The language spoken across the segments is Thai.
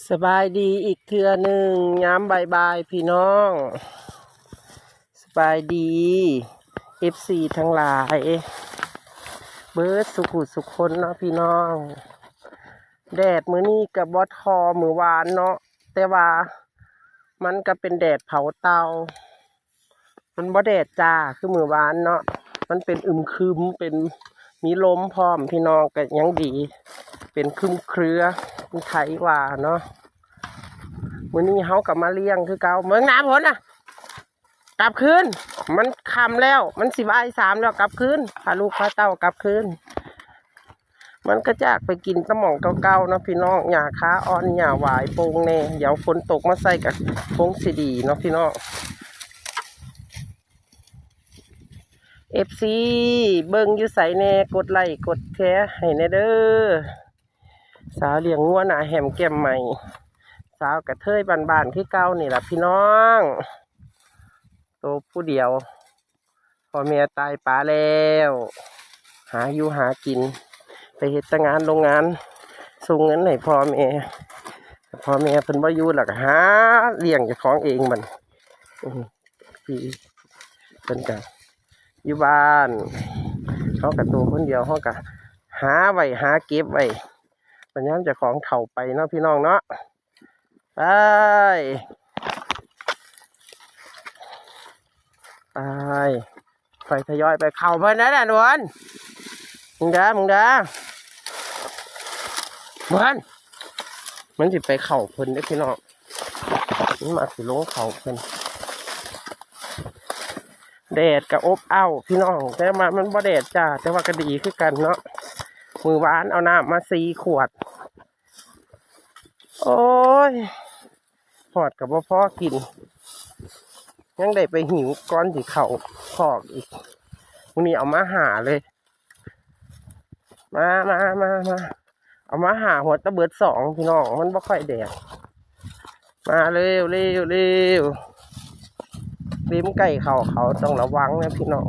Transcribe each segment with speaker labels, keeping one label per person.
Speaker 1: สบายดีอีกเทื่อหนึ่งย้ำบายพี่น้องสบายดีFCทั้งหลายเบิร์ดสุขุสุขคนเนาะพี่น้องแดดมื้อนี้กับบอทอมื้อวานเนาะแต่ว่ามันก็เป็นแดดเผาเตามันบ่แดดจ้าคือมื้อวานเนาะมันเป็นอึมครึมเป็นมีลมพร้อมพี่น้องก็ยังดีเป็นครึมเครือไทยว่าเนาะมื้อนี้เฮากลับมาเลี้ยงคือเก่าเมืองน้ำผลน่ะกลับคืนมันค่ำแล้วมันสิบ่ายสามแล้วกลับคืนพาลูกพาเต้ากลับคืนมันก็จากไปกินตะหม่องเก่าๆเนาะพี่น้องหญ้าคาอ่อนหญ้าหวายโป่งแน่เดี๋ยวฝนตกมาใส่กับพงสิดีเนาะพี่น้องFC เบิ่งอยู่ไสแน่กดไลค์กดแชร์ให้แน่เด้อสาวเลี้ยงงัวหน้าแหมแก้มใหม่สาวกระเทยบ้านๆคือเก่านี่ล่ะพี่น้องโตผู้เดียวพ่อแม่ตายป๋าแล้วหาอยู่หากินไปเฮ็ดงานโรงงานส่งเงินให้พ่อแม่เพิ่นบ่อยู่แล้วก็หาเลี้ยงเจ้าของเองมันพี่เพิ่นก็อยู่บ้านเฮาก็โตคนเดียวเฮาก็หาไว้หาเก็บไว้ปัญญามเจ้าของเฒ่าไปเนาะพี่น้องเนาะไปไปทยอยไปเข้าเพิ่นนะนวลมึงเด้อมันสิไปเข้าเพิ่นเด้อพี่น้องมันมาสิลงเข้าเพิ่นแดดก็อบอ้าวพี่น้องแต่มันบ่แดดจ้าแต่ว่าก็ดีคือกันเนาะมือวานเอาน้ำมา4 ขวดโอ้ยหอดกับบ่พอกินยังได้ไปหิวก้อนที่เขาพอกอีกวันนี้เอามาหาเลยมาเอามาหาหัวตะเบิด2พี่น้องมันบ่ค่อยแดดมาเร็วริมไก่เขาต้องระวังนะพี่น้อง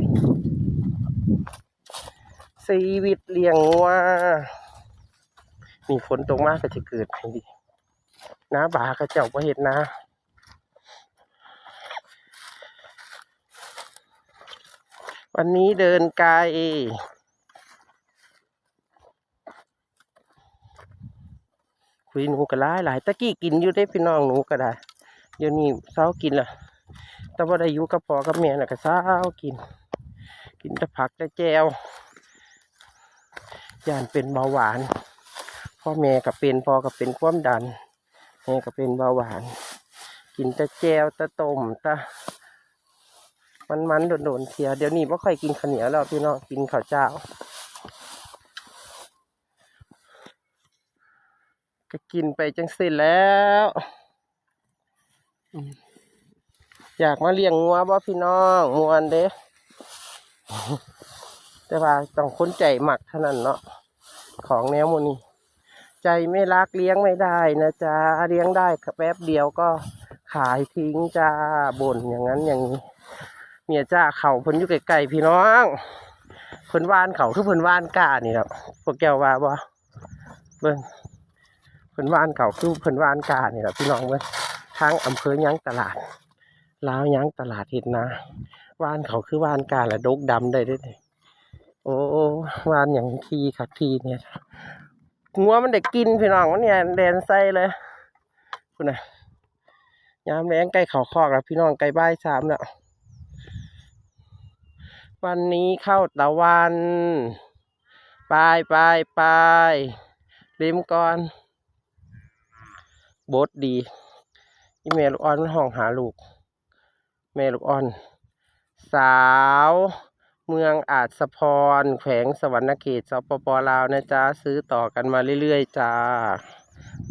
Speaker 1: ชีวิตเลี้ยงวัวมีฝนตกมากก็จะเกิดให้ดีน้าบากระเจ้าบ่เห็นนะวันนี้เดินไกลคุยหนูก็หลายตะกี้กินอยู่ได้พี่น้องหนูก็ได้เดี๋ยวนี้เช้ากินละแต่ว่าได้อยู่กับพ่อกับแม่น่ะก็เช้ากินแต่ผักแต่แจวย่านเป็นเบาหวานพ่อแม่ก็เป็นพ่อก็เป็นความดันแม่ก็เป็นเบาหวานกินแต่แจวแต่ต้มแต่มันโดนเทียเดี๋ยวนี้ไม่ค่อยกินข้าวเหนียวแล้วพี่น้องกินข้าวเจ้าก็กินไปจังสิแล้วอยากมาเลี้ยงงัวบ่พี่น้องม่วนเด้แต่ว่าต้องคนใจหมักเท่านั้นเนาะของแนวโมนี่ใจไม่รักเลี้ยงไม่ได้นะจ๊ะเลี้ยงได้แป๊บเดียวก็ขายทิ้งจ้าบ่นอย่างนั้นอย่างนี้เมียจ้าเขาเพิ่นอยู่ไกลๆพี่น้องเพิ่นว่านเขาคือเพิ่นว่านกานี่ครับพวกแก้วว่าบ่เพิ่นว่านเขาคือเพิ่นว่านกานี่ครับพี่น้องเว้ยทางอำเภอยังตลาดลาวยังตลาดเห็ดนะว่านเขาคือว่านกาและดกดำได้ด้วยโอ้ว่านอย่างทีค่ะทีเนี่ยงัวมันได้กินพี่น้องมันเนี่ยแดนไส้เลยคุณน่ะยามแรงใกล้เขาคอกแล้วพี่น้องใกล้บ่าย3แล้ววันนี้เข้าตะวันไปริมก่อนบดดีอีเมลูกอ่อนมันห้องหาลูกแม่ลูกอ่อนสาวเมืองอาจสะพรแขวงสวรรณเขตสปป.ลาวนะจ๊ะซื้อต่อกันมาเรื่อยๆจ้า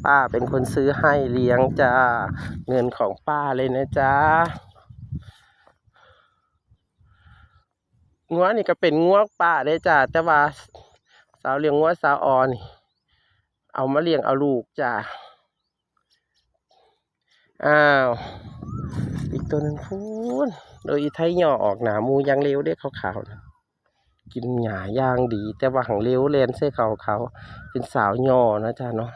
Speaker 1: ป้าเป็นคนซื้อให้เลี้ยงจ้าเงินของป้าเลยนะจ๊ะงัวนี่ก็เป็นงัวป้าได้จ้าแต่ว่าสาวเลี้ยงงัวสาวอ่อนเอามาเลี้ยงเอาลูกจ้าอ้าวอีกตัวหนึ่งพูนโดยอีไทยหย่อออกหนามูยังเร็วได้ขาวๆนะกินหญ้าย่างดีแต่ว่าหังเร็วเลนเส้เขาเป็นสาวหย่อนะจ๊ะเนาะ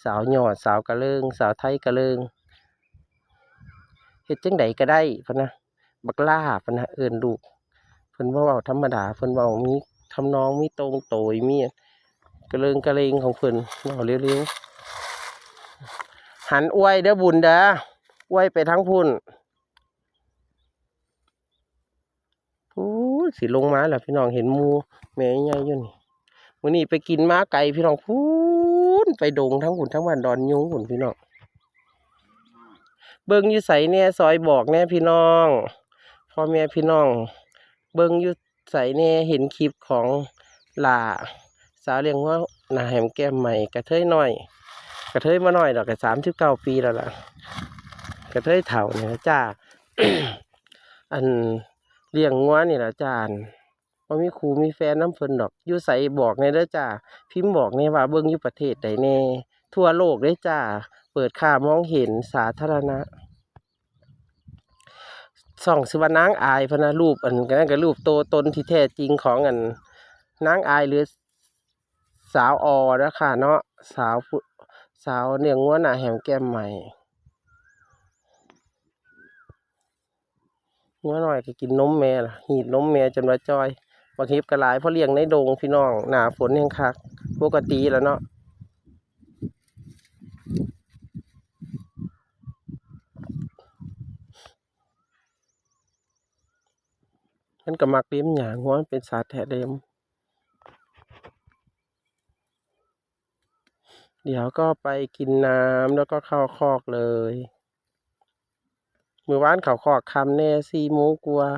Speaker 1: สาวหยอดสาวกระเลิงสาวไทยกระเลิงเฮ็ดจังใดก็ได้พะนะบักล่าพะนะเอิ้นลูกเพิ่นบ่เว้าธรรมดาเพิ่นเว้ามีทำนองมีตรงโตยมีกระเลิงกระเลงของเพิ่นเว้าเร็วๆหันอวยเด้อบุญเด้ออวยไปทั้งพุ่นโอ้ยสิลงมาแล้วพี่น้องเห็นหมู่แม่ใหญ่อยู่นี่มื้อนี้ไปกินม้าไก่พี่น้องพูนไปดงทั้งพุ่นทั้งบ้านดอนยุงพุ่นพี่น้องเบิ่งอยู่ไสแน่ซอยบอกแน่พี่น้องพ่อแม่พี่น้องเบิ่งอยู่ไสแน่เห็นคลิปของหล่าสาวเลี้ยงว่าหน้าแหมแก้มใหม่กระเทยน้อยกระเทยมาหน่อยดอกก็39 ปีแล้วล่ะกระเทยเฒ่าเนี่ยจ้า อันเลี้ยงงัวนี่ล่ะจ้าบ่มีครูมีแฟนน้ำเพิ่นดอกอยู่ไสบอกแน่เด้อจ้าพิมพ์บอกแน่ว่าเบิ่งอยู่ประเทศใดแน่ทั่วโลกเด้อจ้าเปิดค่ามองเห็นสาธารณะส่องสิว่านางอายพะนะรูปอันนั้นก็รูปโตตนที่แท้จริงของอันนางอายหรือสาวอนะค่ะเนาะสาวเลี้ยงงัวหน้าแหมแก้มใหม่งัวน้อยก็กินนมแม่ล่ะหีดนมแม่จนว่าจ้อยบางทีก็หลายเพราะเลี้ยงในดงพี่น้องหน้าฝนแห้งคักปกติแล้วเนาะมันก็มักเลี้ยงหญ้างัวมันเป็นสัตว์แท้เดิมเดี๋ยวก็ไปกินน้ำแล้วก็เข้าคอกเลยมื้อวานเข้าคอกค่ำแน่4 โมงกว่า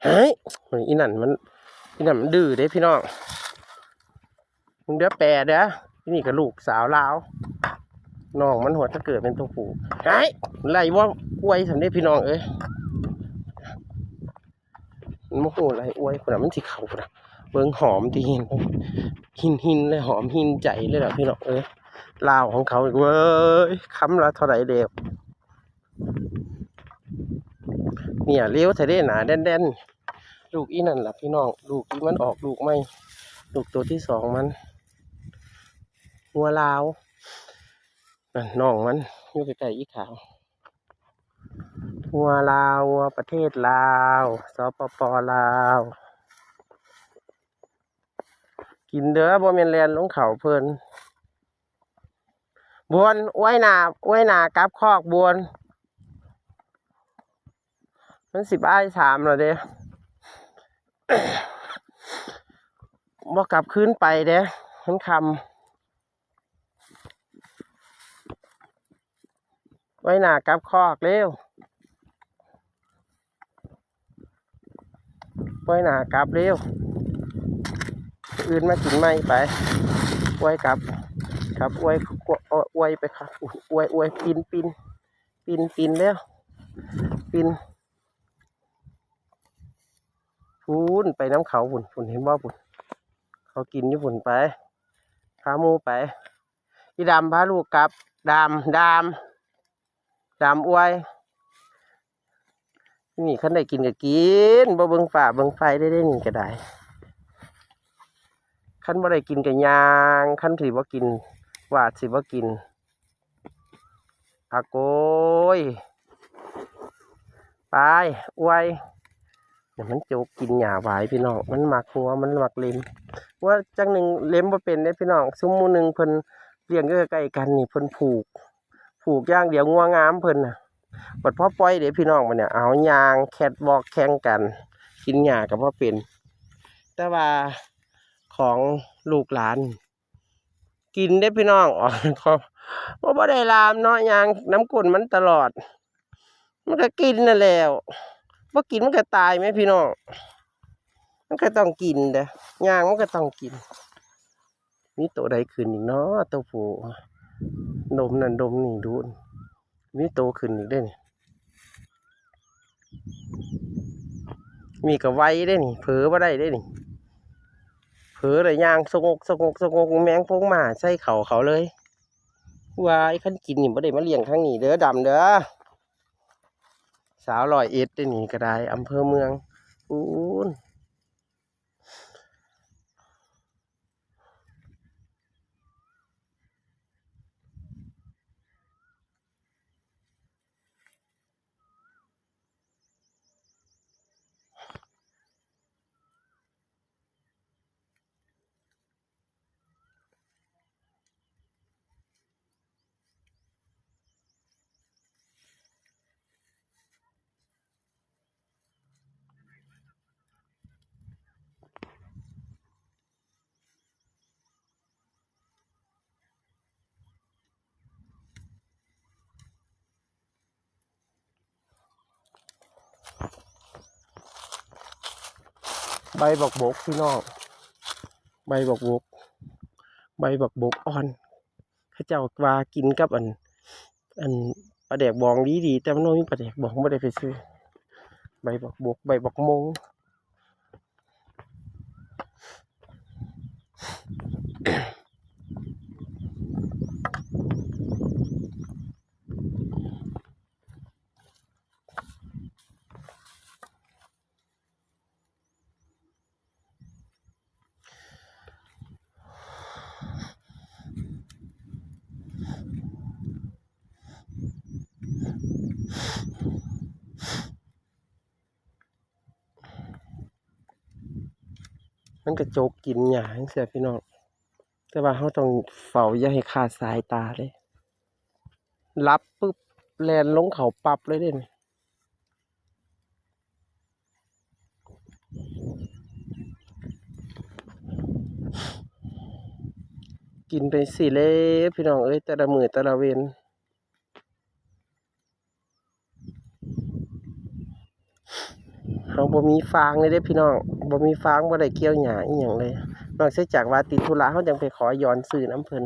Speaker 1: เฮ้ยอีนั่นมันดื้อเด้พี่น้องมึงเด้อแปรเด้อนี่ก็ลูกสาวลาวน้องมันหัวถ้าเกิดเป็นตัวผู้เฮ้ยไรว่าอวยสำเร็จพี่น้องเอ้ยมันโมโหไรอวยคนน่ะมันสิเข่าคนน่ะเบิ่งหอมที่หินเลยหอมหินใจเลยล่ะพี่น้องเอ้ยลาวของเขาอีกเว้ยคำละเท่าไหร่เดียวเนี่ยเลี้ยวไทยได้หนาแด่นลูกอีนั่นล่ะพี่น้องลูกอีมันออกลูกไม่ลูกตัวที่สองมันหัวลาวน้องมันอยู่ใกล้ๆอีขาวหัวลาวหัวประเทศลาวสปปลาวกินเด้อบ่แม่นแลนลงเขาเพิ่นบวนอ้วยหน้ากลับคอกบวนมัน15:03แล้วเด้บ่กลับคืนไปเด้มันคำไว้หน้ากลับคอกเร็วไว้หน้ากลับเร็วอื่นมากินไม่ไปไว้กลับครับไว้ไปครับไว้ปีนแล้วปีนพูนไปน้ำเขาฝุ่นเห็นว่าฝุ่นเขากินอยู่ฝุ่นไปพาหมูไปอีดำพาลูกกลับดำอวยนี่ขันได้กินก็กินบ่เบิ่งฝ่าเบิ่งไฟได้นี่ก็ได้ขันบ่ได้กินก็ยางขันสิบ่กินวาดสิบ่กินอาโกยไปอวยเดี๋ยวมันโจกกินหญ้าหวายพี่น้องมันมักหัวมันมักเล็มว่าจังหนึ่งเล็มบ่เป็นเด้พี่น้องซุ้มหมู่หนึ่งเพิ่นเลี้ยงใกล้ๆกันนี่เพิ่นผูกย่างเดี๋ยวงัวงามเพิ่นน่ะบัดพอปล่อยเดี๋ยวพี่น้องมันเนี่ยเอายางแคทบอกแข่งกันกินหญ้ากับพ่อเป็นแต่ว่าของลูกหลานกินได้พี่น้องอ๋อเขาบ่ได้ลามเนาะยางน้ำก้นมันตลอดมันก็กินนั่นแหละว่ากินมันก็ตายไหมพี่น้องมันก็ต้องกินเด้อย่างมันก็ต้องกินมีตัวใดขึ้นอีกเนาะตัวผู้ดมนั่นดมนี่ดูมีโตขึ้นอีกได้นี่มีกับไว้ได้นี่เผลอบ่ได้ได้นี่เผลอเลยย่างสงกแมงพงมาใส่เขาเลย วายขั้นกินนี่บ่ได้มาเลี้ยงข้างนี้เด้อดำเด้อสาว101ได้นี่ก็ได้อำเภอเมืองอู้นใบบักบกพี่น้องใบบักบกใบบักบกอ่อนเขาเจ้าว่ากินกับอันปลาแดกบองดีแต่มันไม่มีปลาแดกบองไม่ได้ไปซื้อใบบักบกใบบักมงมันกระโจกกินหญ้าจังซี่พี่น้องแต่ว่าเขาต้องเฝ้าอย่าให้ขาดสายตาเลยรับปุ๊บแลนลงเขาปับเลยเด่นกินไปสิเลยพี่น้องเอ้ยแต่ละมื้อแต่ละเวนเขาบ่มีฟางเลยเด้พี่น้องบ่มีฟางบ่ได้เกี่ยวหญ้าอีหยังเลยนอกจากว่าติดธุระเขาจังไปขอย้อนซื้อน้ำเพิ่น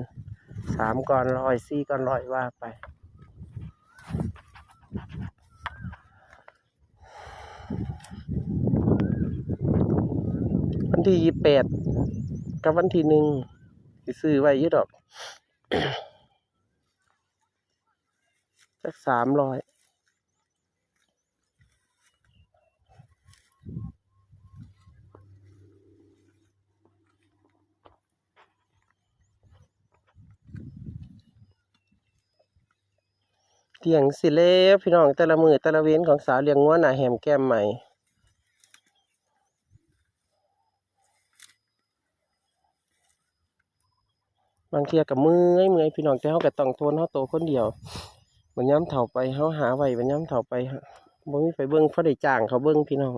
Speaker 1: 3ก้อน100 4ก้อน100ว่าไปวันที่28กับวันที่1สิซื้อไว้อยู่ดอกสัก300เที่ยงสิแล้วพี่น้องแต่ละมื้อแต่ละเว้นของสาวเลี้ยงงัวหน้าแหมแก้มใหม่บางเที่ยก็เมื่อยพี่น้องแต่เฮาก็ต้องทนเฮาโตคนเดียวบัดยามเฒ่าไปเฮาหาไว้บัดยามเฒ่าไปบ่มีไปเบิ่งพอได้จ้างเขาเบิ่งพี่น้อง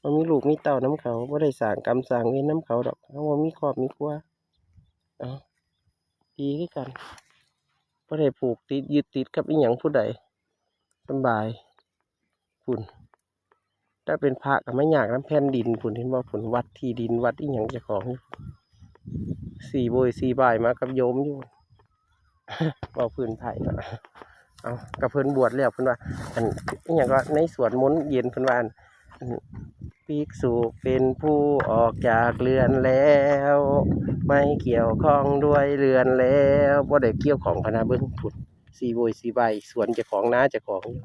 Speaker 1: บ่มีลูกมีเต้านำเขาบ่ได้สร้างกรรมสร้างเวรนำเขาดอกเฮาบ่มีครอบมีครัวเอ้าดีคือกันบ่ได้ผูกติดยึดติดกับอีหยังผู้ใดสำบายพุ่นถ้าเป็นพระก็ไม่ยากนำแผ่นดินพุ่นเห็นบ่พุ่นวัดที่ดินวัดอีหยังเจ้าของ4โบย4บ่ายมากับโยมอยู่ เว้าพื้นไผเนาะเอากับเพิ่นบวชแล้วเพิ่นว่าอันอีหยังก็ในสวดมนต์เย็นเพิ่นว่าอันภิกษุเป็นผู้ออกจากเรือนแล้วไม่เกี่ยวข้องด้วยเรือนแล้วบ่ได้เกี่ยวของพะนะเบิ่งพุ่น4โบย4บ่ายสวนเจ้าของนาเจ้าของอยู่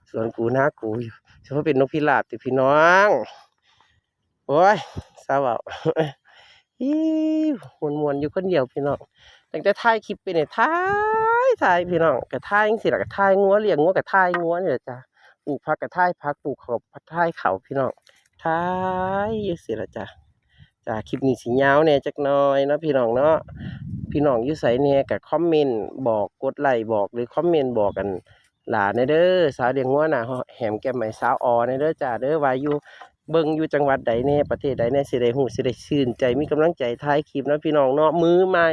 Speaker 1: สวนกูนากูอยู่เฉพาะเป็นนกพิราบติพี่น้องโอ้ยเศร้าเว้า ฮิมวนๆอยู่คนเดียวพี่น้องตั้งแต่ถ่ายคลิปไปเนี่ยถ่ายพี่น้องก็ถ่ายจังซี่ล่ะก็ถ่ายงัวเลี้ยงงัวก็ถ่ายงัวนี่แหละจ้ะปลูกผักก็ถ่ายผักปลูกข้าวก็ถ่ายข้าวพี่น้องถ่ายอยู่ซี่ล่ะจ้ะคลิปนี้สิยาวแหน่จักหน่อยเนาะพี่น้องเนาะพี่น้องอยู่ไสแหน่ก็คอมเมนต์บอกกดไลค์บอกหรือคอมเมนต์บอกกันหลานเด้อสาวเลี้ยงงัวน่ะแหมแก้มใหม่สาวออเด้อจ้ะเด้อว่าอยู่เบิ่งอยู่จังหวัดใดแน่ประเทศใดแน่สิได้ฮู้สิได้ชื่นใจมีกำลังใจถ่ายคลิปเนาะพี่น้องเนาะมือใหม่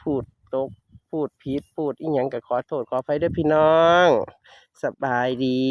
Speaker 1: พูดตกพูดผิดพูดอีหยังก็ขอโทษขออภัยด้วยพี่น้องสบายดี